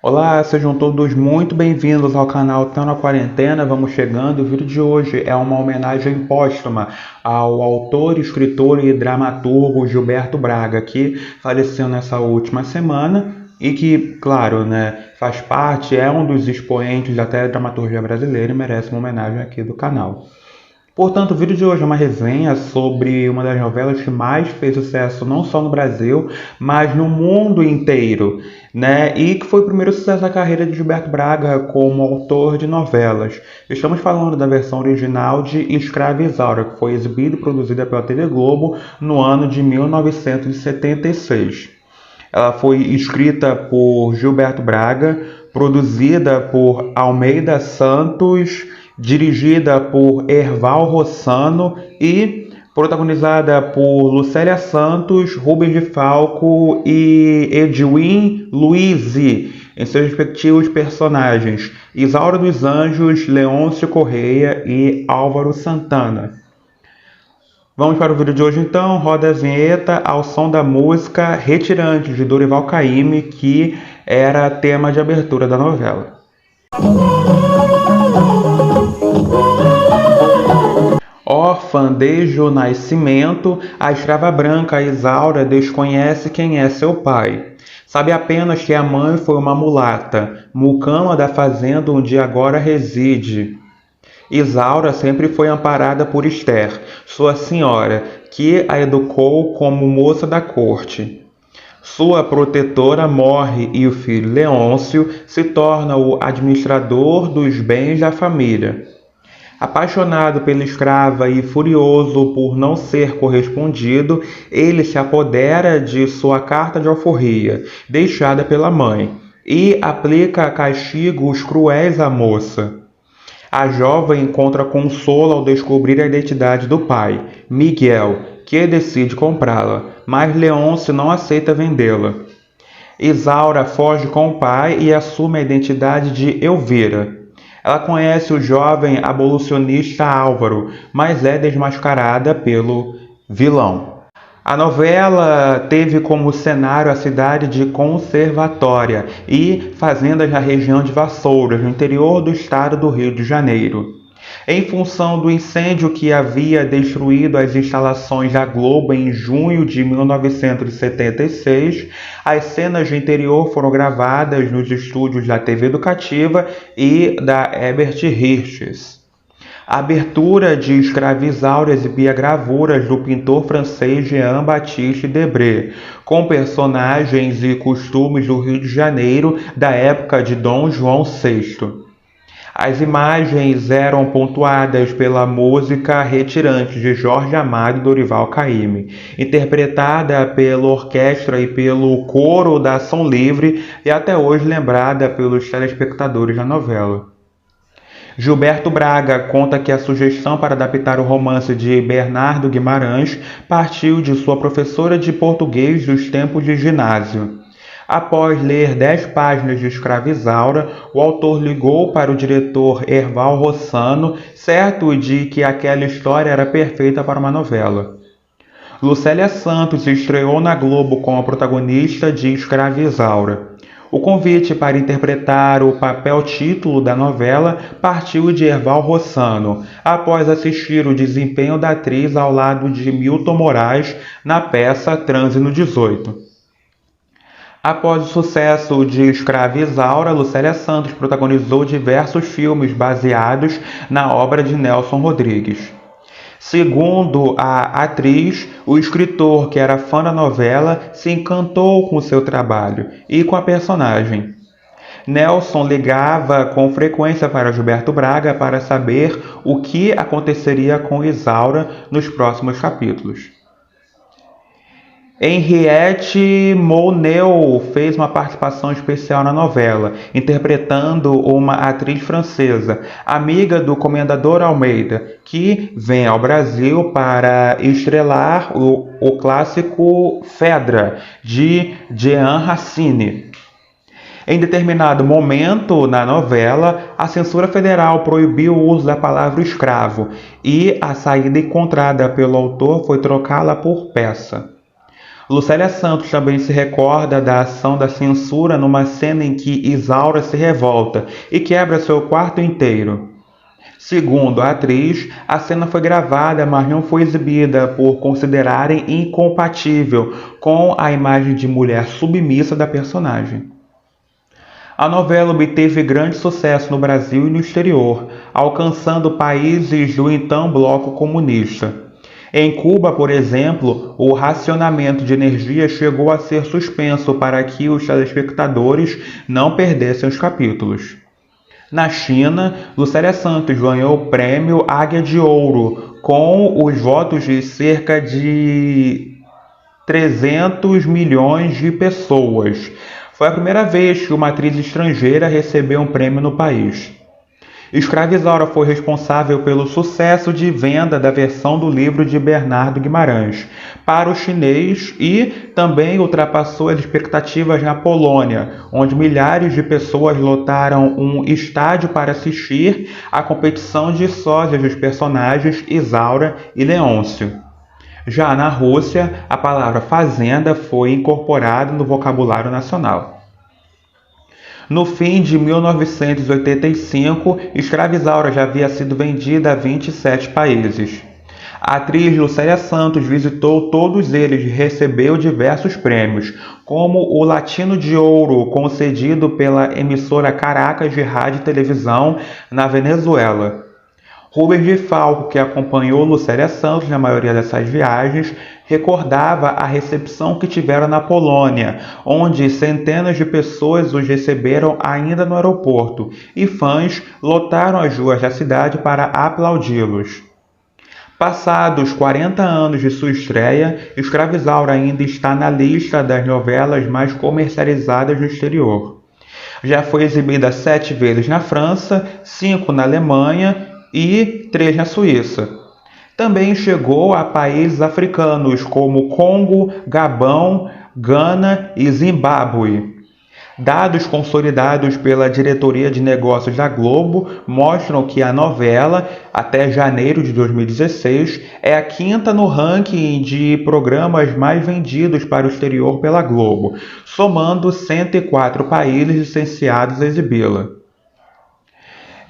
Olá, sejam todos muito bem-vindos ao canal Tá na Quarentena. Vamos chegando. O vídeo de hoje é uma homenagem póstuma ao autor, escritor e dramaturgo Gilberto Braga, que faleceu nessa última semana e que, claro, faz parte, é um dos expoentes da dramaturgia brasileira e merece uma homenagem aqui do canal. Portanto, o vídeo de hoje é uma resenha sobre uma das novelas que mais fez sucesso não só no Brasil, mas no mundo inteiro, E que foi o primeiro sucesso da carreira de Gilberto Braga como autor de novelas. Estamos falando da versão original de Escrava Isaura, que foi exibida e produzida pela TV Globo no ano de 1976. Ela foi escrita por Gilberto Braga, produzida por Almeida Santos, dirigida por Erval Rossano e protagonizada por Lucélia Santos, Rubens de Falco e Edwin Luizy, em seus respectivos personagens Isaura dos Anjos, Leôncio Correia e Álvaro Santana. Vamos para o vídeo de hoje então, roda a vinheta ao som da música Retirante, de Dorival Caymmi, que era tema de abertura da novela. Órfã desde o nascimento, a escrava branca Isaura desconhece quem é seu pai. Sabe apenas que a mãe foi uma mulata, mucama da fazenda onde agora reside. Isaura sempre foi amparada por Esther, sua senhora, que a educou como moça da corte. Sua protetora morre e o filho Leôncio se torna o administrador dos bens da família. Apaixonado pela escrava e furioso por não ser correspondido, ele se apodera de sua carta de alforria, deixada pela mãe, e aplica castigos cruéis à moça. A jovem encontra consolo ao descobrir a identidade do pai, Miguel, que decide comprá-la, mas Leôncio não aceita vendê-la. Isaura foge com o pai e assume a identidade de Elvira. Ela conhece o jovem abolicionista Álvaro, mas é desmascarada pelo vilão. A novela teve como cenário a cidade de Conservatória e fazendas na região de Vassouras, no interior do estado do Rio de Janeiro. Em função do incêndio que havia destruído as instalações da Globo em junho de 1976, as cenas de interior foram gravadas nos estúdios da TV Educativa e da Herbert Richards. A abertura de Escrava Isaura exibia gravuras do pintor francês Jean-Baptiste Debré, com personagens e costumes do Rio de Janeiro da época de Dom João VI. As imagens eram pontuadas pela música Retirante, de Jorge Amado e Dorival Caymmi, interpretada pela orquestra e pelo coro da Ação Livre e até hoje lembrada pelos telespectadores da novela. Gilberto Braga conta que a sugestão para adaptar o romance de Bernardo Guimarães partiu de sua professora de português dos tempos de ginásio. Após ler 10 páginas de Escrava Isaura, o autor ligou para o diretor Erval Rossano, certo de que aquela história era perfeita para uma novela. Lucélia Santos estreou na Globo como a protagonista de Escrava Isaura. O convite para interpretar o papel título da novela partiu de Erval Rossano, após assistir o desempenho da atriz ao lado de Milton Moraes na peça Transe no 18. Após o sucesso de Escrava Isaura, Lucélia Santos protagonizou diversos filmes baseados na obra de Nelson Rodrigues. Segundo a atriz, o escritor, que era fã da novela, se encantou com seu trabalho e com a personagem. Nelson ligava com frequência para Gilberto Braga para saber o que aconteceria com Isaura nos próximos capítulos. Henriette Mounel fez uma participação especial na novela, interpretando uma atriz francesa, amiga do Comendador Almeida, que vem ao Brasil para estrelar o clássico Fedra, de Jean Racine. Em determinado momento na novela, a censura federal proibiu o uso da palavra escravo, e a saída encontrada pelo autor foi trocá-la por peça. Lucélia Santos também se recorda da ação da censura numa cena em que Isaura se revolta e quebra seu quarto inteiro. Segundo a atriz, a cena foi gravada, mas não foi exibida por considerarem incompatível com a imagem de mulher submissa da personagem. A novela obteve grande sucesso no Brasil e no exterior, alcançando países do então bloco comunista. Em Cuba, por exemplo, o racionamento de energia chegou a ser suspenso para que os telespectadores não perdessem os capítulos. Na China, Lucélia Santos ganhou o prêmio Águia de Ouro, com os votos de cerca de 300 milhões de pessoas. Foi a primeira vez que uma atriz estrangeira recebeu um prêmio no país. Escravizaura foi responsável pelo sucesso de venda da versão do livro de Bernardo Guimarães para o chinês e também ultrapassou as expectativas na Polônia, onde milhares de pessoas lotaram um estádio para assistir à competição de sósias dos personagens Isaura e Leôncio. Já na Rússia, a palavra fazenda foi incorporada no vocabulário nacional. No fim de 1985, Escravizaura já havia sido vendida a 27 países. A atriz Lucélia Santos visitou todos eles e recebeu diversos prêmios, como o Latino de Ouro, concedido pela emissora Caracas de Rádio e Televisão na Venezuela. Rubens de Falco, que acompanhou Lucélia Santos na maioria dessas viagens, recordava a recepção que tiveram na Polônia, onde centenas de pessoas os receberam ainda no aeroporto, e fãs lotaram as ruas da cidade para aplaudi-los. Passados 40 anos de sua estreia, Escravizaura ainda está na lista das novelas mais comercializadas no exterior. Já foi exibida 7 vezes na França, 5 na Alemanha e 3 na Suíça. Também chegou a países africanos como Congo, Gabão, Gana e Zimbábue. Dados consolidados pela Diretoria de Negócios da Globo mostram que a novela, até janeiro de 2016, é a 5ª no ranking de programas mais vendidos para o exterior pela Globo, somando 104 países licenciados a exibi-la.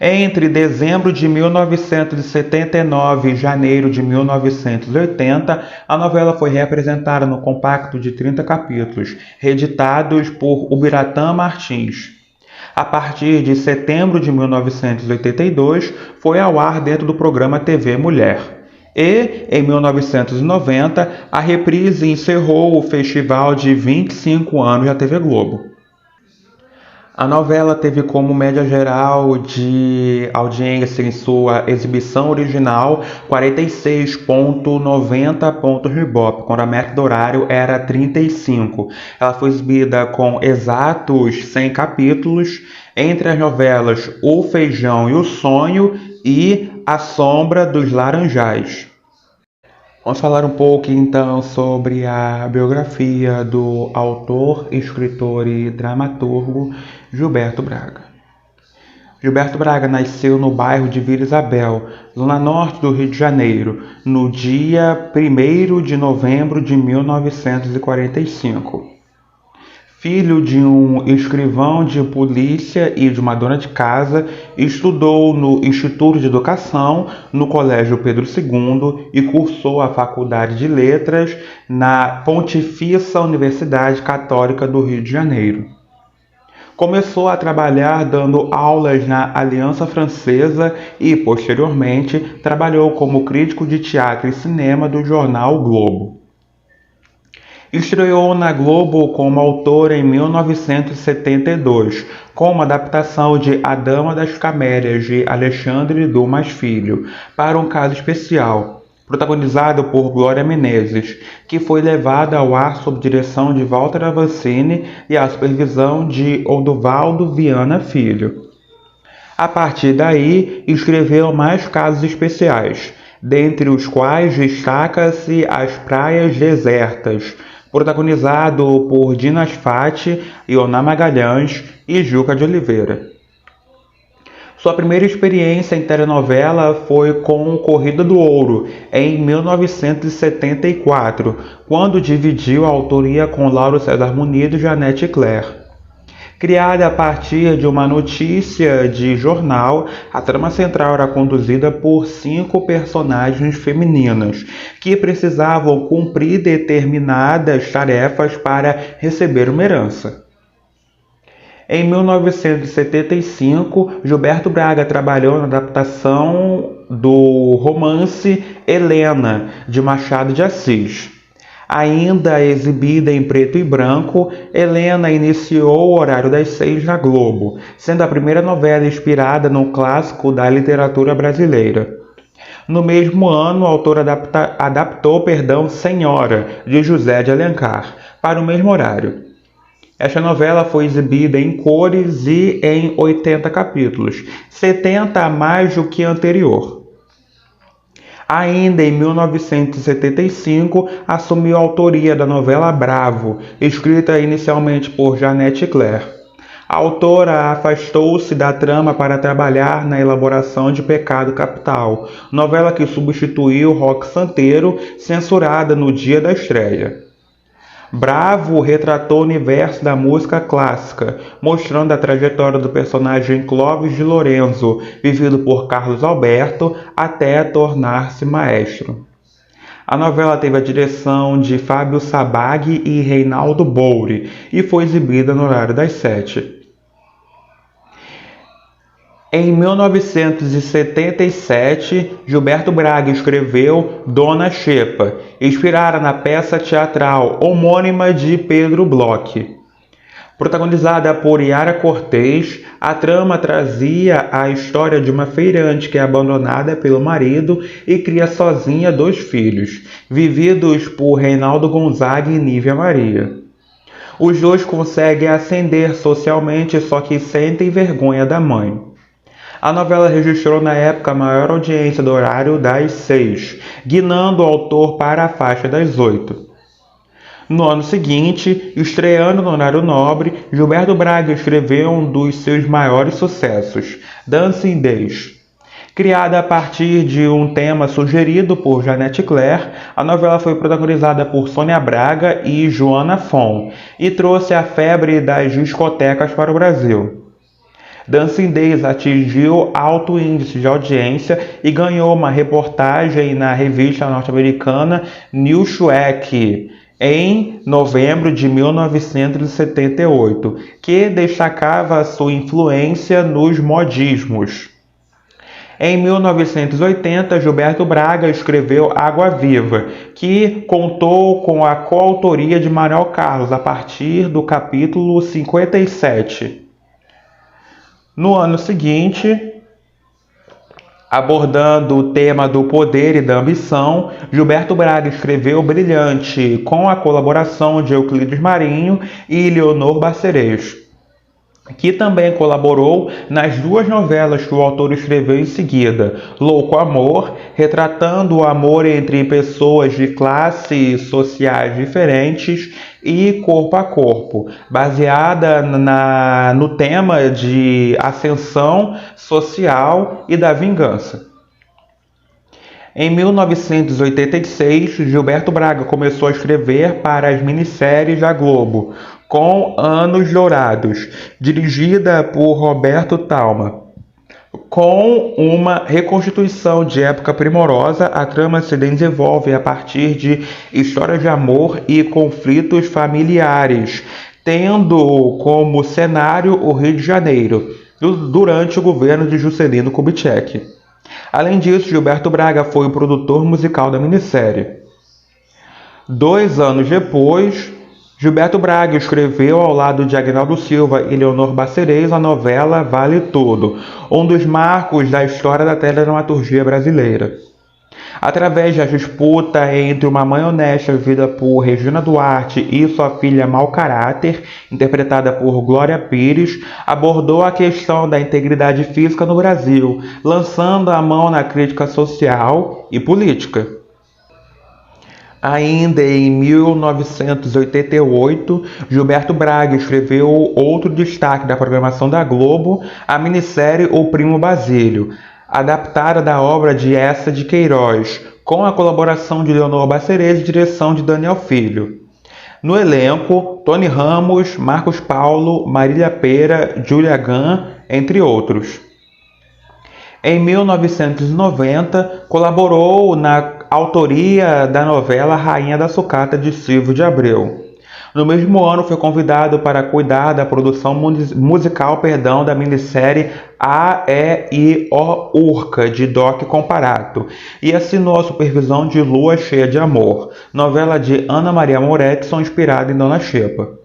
Entre dezembro de 1979 e janeiro de 1980, a novela foi reapresentada no compacto de 30 capítulos, reeditados por Ubiratã Martins. A partir de setembro de 1982, foi ao ar dentro do programa TV Mulher. E, em 1990, a reprise encerrou o festival de 25 anos da TV Globo. A novela teve como média geral de audiência em sua exibição original 46,90 pontos no Ibope, quando a média do horário era 35. Ela foi exibida com exatos 100 capítulos, entre as novelas O Feijão e o Sonho e A Sombra dos Laranjais. Vamos falar um pouco então sobre a biografia do autor, escritor e dramaturgo Gilberto Braga. Gilberto Braga nasceu no bairro de Vila Isabel, zona norte do Rio de Janeiro, no dia 1º de novembro de 1945. Filho de um escrivão de polícia e de uma dona de casa, estudou no Instituto de Educação, no Colégio Pedro II e cursou a Faculdade de Letras na Pontifícia Universidade Católica do Rio de Janeiro. Começou a trabalhar dando aulas na Aliança Francesa e, posteriormente, trabalhou como crítico de teatro e cinema do jornal o Globo. Estreou na Globo como autor em 1972, com uma adaptação de A Dama das Camélias, de Alexandre Dumas Filho, para um caso especial, protagonizado por Glória Menezes, que foi levada ao ar sob direção de Walter Avancini e a supervisão de Odovaldo Viana Filho. A partir daí, escreveu mais casos especiais, dentre os quais destaca-se As Praias Desertas, protagonizado por Dinas Fati, Ioná Magalhães e Juca de Oliveira. Sua primeira experiência em telenovela foi com Corrida do Ouro, em 1974, quando dividiu a autoria com Lauro César Muniz e Janete Claire. Criada a partir de uma notícia de jornal, a trama central era conduzida por 5 personagens femininas, que precisavam cumprir determinadas tarefas para receber uma herança. Em 1975, Gilberto Braga trabalhou na adaptação do romance Helena, de Machado de Assis. Ainda exibida em preto e branco, Helena iniciou o horário das 6 na Globo, sendo a primeira novela inspirada no clássico da literatura brasileira. No mesmo ano, o autor adaptou Senhora, de José de Alencar, para o mesmo horário. Esta novela foi exibida em cores e em 80 capítulos, 70 a mais do que a anterior. Ainda em 1975, assumiu a autoria da novela Bravo, escrita inicialmente por Janete Claire. A autora afastou-se da trama para trabalhar na elaboração de Pecado Capital, novela que substituiu Roque Santeiro, censurada no dia da estreia. Bravo retratou o universo da música clássica, mostrando a trajetória do personagem Clóvis de Lorenzo, vivido por Carlos Alberto, até tornar-se maestro. A novela teve a direção de Fábio Sabag e Reinaldo Boure e foi exibida no horário das 7. Em 1977, Gilberto Braga escreveu Dona Xepa, inspirada na peça teatral homônima de Pedro Bloch. Protagonizada por Yara Cortez, a trama trazia a história de uma feirante que é abandonada pelo marido e cria sozinha 2 filhos, vividos por Reinaldo Gonzaga e Nívia Maria. Os 2 conseguem ascender socialmente, só que sentem vergonha da mãe. A novela registrou na época a maior audiência do horário das 6, guinando o autor para a faixa das 8. No ano seguinte, estreando no horário nobre, Gilberto Braga escreveu um dos seus maiores sucessos, Dancing Days. Criada a partir de um tema sugerido por Janete Claire, a novela foi protagonizada por Sônia Braga e Joana Fon e trouxe a febre das discotecas para o Brasil. Dancing Days atingiu alto índice de audiência e ganhou uma reportagem na revista norte-americana Newsweek em novembro de 1978, que destacava sua influência nos modismos. Em 1980, Gilberto Braga escreveu Água Viva, que contou com a coautoria de Manuel Carlos a partir do capítulo 57. No ano seguinte, abordando o tema do poder e da ambição, Gilberto Braga escreveu Brilhante, com a colaboração de Euclides Marinho e Leonor Bacerês, que também colaborou nas 2 novelas que o autor escreveu em seguida, Louco Amor, retratando o amor entre pessoas de classes sociais diferentes, e Corpo a Corpo, baseada no tema de ascensão social e da vingança. Em 1986, Gilberto Braga começou a escrever para as minisséries da Globo, com Anos Dourados, dirigida por Roberto Talma. Com uma reconstituição de época primorosa, a trama se desenvolve a partir de histórias de amor e conflitos familiares, tendo como cenário o Rio de Janeiro, durante o governo de Juscelino Kubitschek. Além disso, Gilberto Braga foi o produtor musical da minissérie. 2 anos depois, Gilberto Braga escreveu ao lado de Agnaldo Silva e Leonor Bacerês a novela Vale Tudo, um dos marcos da história da teledramaturgia brasileira. Através da disputa entre uma mãe honesta vivida por Regina Duarte e sua filha mau caráter, interpretada por Glória Pires, abordou a questão da integridade física no Brasil, lançando a mão na crítica social e política. Ainda em 1988, Gilberto Braga escreveu outro destaque da programação da Globo, a minissérie O Primo Basílio, adaptada da obra de Eça de Queiroz, com a colaboração de Leonor Bacerez e direção de Daniel Filho. No elenco, Tony Ramos, Marcos Paulo, Marília Pêra, Júlia Gann, entre outros. Em 1990, colaborou na autoria da novela Rainha da Sucata, de Silvio de Abreu. No mesmo ano, foi convidado para cuidar da produção musical da minissérie A, E, I, O, Urca, de Doc Comparato, e assinou a supervisão de Lua Cheia de Amor, novela de Ana Maria Moretson, inspirada em Dona Xepa.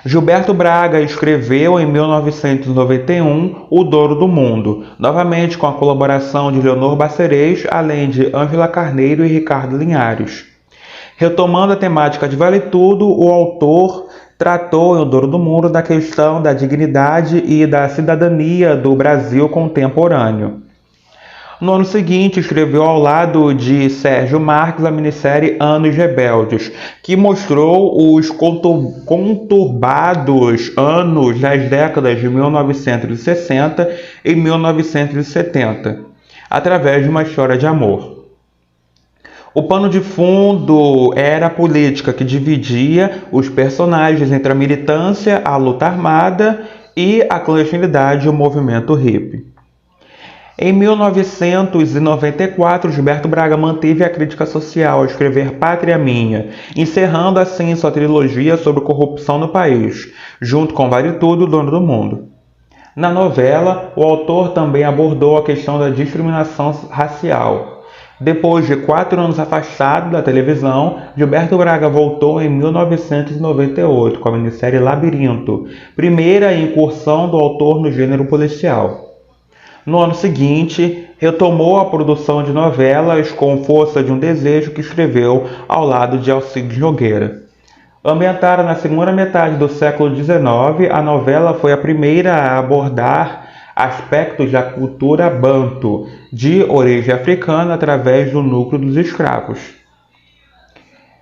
Gilberto Braga escreveu em 1991 O Dono do Mundo, novamente com a colaboração de Leonor Bacerez, além de Ângela Carneiro e Ricardo Linhares. Retomando a temática de Vale Tudo, o autor tratou em O Dono do Mundo da questão da dignidade e da cidadania do Brasil contemporâneo. No ano seguinte, escreveu ao lado de Sérgio Marques a minissérie Anos Rebeldes, que mostrou os conturbados anos das décadas de 1960 e 1970, através de uma história de amor. O pano de fundo era a política, que dividia os personagens entre a militância, a luta armada e a clandestinidade e o movimento hippie. Em 1994, Gilberto Braga manteve a crítica social ao escrever Pátria Minha, encerrando assim sua trilogia sobre corrupção no país, junto com Vale Tudo, Dono do Mundo. Na novela, o autor também abordou a questão da discriminação racial. Depois de 4 anos afastado da televisão, Gilberto Braga voltou em 1998 com a minissérie Labirinto, primeira incursão do autor no gênero policial. No ano seguinte, retomou a produção de novelas com Força de um Desejo, que escreveu ao lado de Alcides Nogueira. Ambientada na segunda metade do século XIX, a novela foi a primeira a abordar aspectos da cultura banto, de origem africana, através do núcleo dos escravos.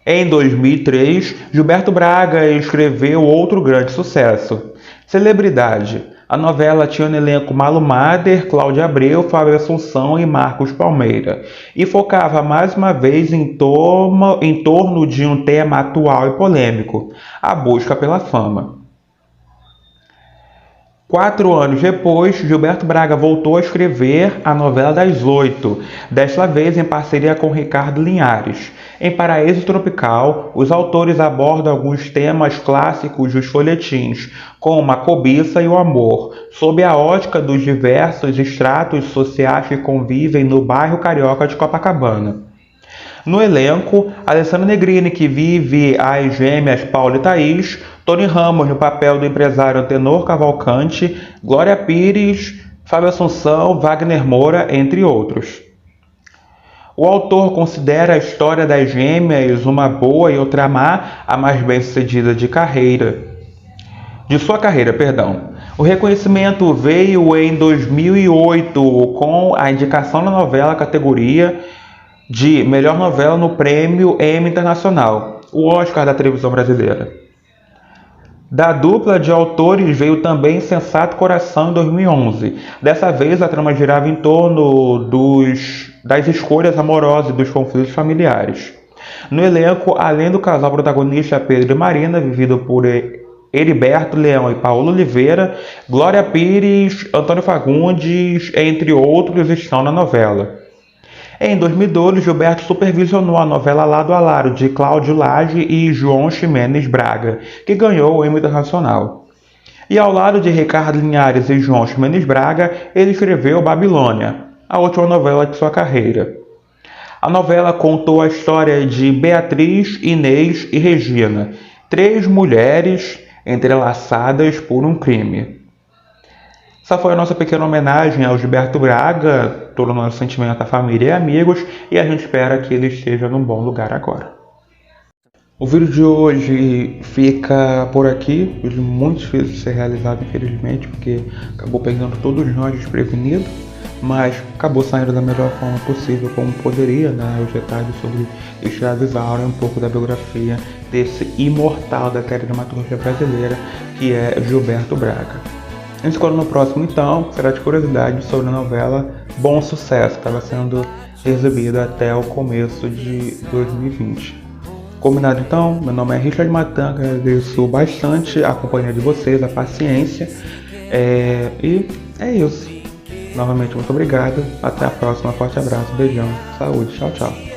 Em 2003, Gilberto Braga escreveu outro grande sucesso, Celebridade. A novela tinha no elenco Malu Mader, Cláudia Abreu, Fábio Assunção e Marcos Palmeira, e focava mais uma vez em torno de um tema atual e polêmico, a busca pela fama. 4 anos depois, Gilberto Braga voltou a escrever a novela das 8, desta vez em parceria com Ricardo Linhares. Em Paraíso Tropical, os autores abordam alguns temas clássicos dos folhetins, como a cobiça e o amor, sob a ótica dos diversos estratos sociais que convivem no bairro carioca de Copacabana. No elenco, Alessandro Negrini, que vive as gêmeas Paulo e Thaís, Tony Ramos no papel do empresário Antenor Cavalcante, Glória Pires, Fábio Assunção, Wagner Moura, entre outros. O autor considera a história das gêmeas uma boa e outra má, a mais bem-sucedida de sua carreira. O reconhecimento veio em 2008 com a indicação na novela categoria de Melhor Novela no Prêmio Emmy Internacional, o Oscar da televisão brasileira. Da dupla de autores veio também Sensato Coração em 2011. Dessa vez a trama girava em torno das escolhas amorosas e dos conflitos familiares. No elenco, além do casal protagonista Pedro e Marina, vivido por Heriberto Leão e Paulo Oliveira, Glória Pires, Antônio Fagundes, entre outros, estão na novela. Em 2012, Gilberto supervisionou a novela Lado a Lado, de Cláudio Lage e João Ximenes Braga, que ganhou o Emmy Internacional. E ao lado de Ricardo Linhares e João Ximenes Braga, ele escreveu Babilônia, a última novela de sua carreira. A novela contou a história de Beatriz, Inês e Regina, 3 mulheres entrelaçadas por um crime. Essa foi a nossa pequena homenagem ao Gilberto Braga, todo o nosso sentimento à família e amigos, e a gente espera que ele esteja num bom lugar agora. O vídeo de hoje fica por aqui, muito difícil de ser realizado, infelizmente, porque acabou pegando todos nós desprevenidos, mas acabou saindo da melhor forma possível, como poderia, né? Os detalhes sobre Estrada Isaura, um pouco da biografia desse imortal da dramaturgia brasileira, que é Gilberto Braga. A gente escolhe no próximo, então, será de curiosidade sobre a novela Bom Sucesso, estava sendo exibida até o começo de 2020. Combinado então? Meu nome é Richard Matanga, agradeço bastante a companhia de vocês, a paciência, e é isso. Novamente, muito obrigado. Até a próxima. Forte abraço. Beijão. Saúde. Tchau, tchau.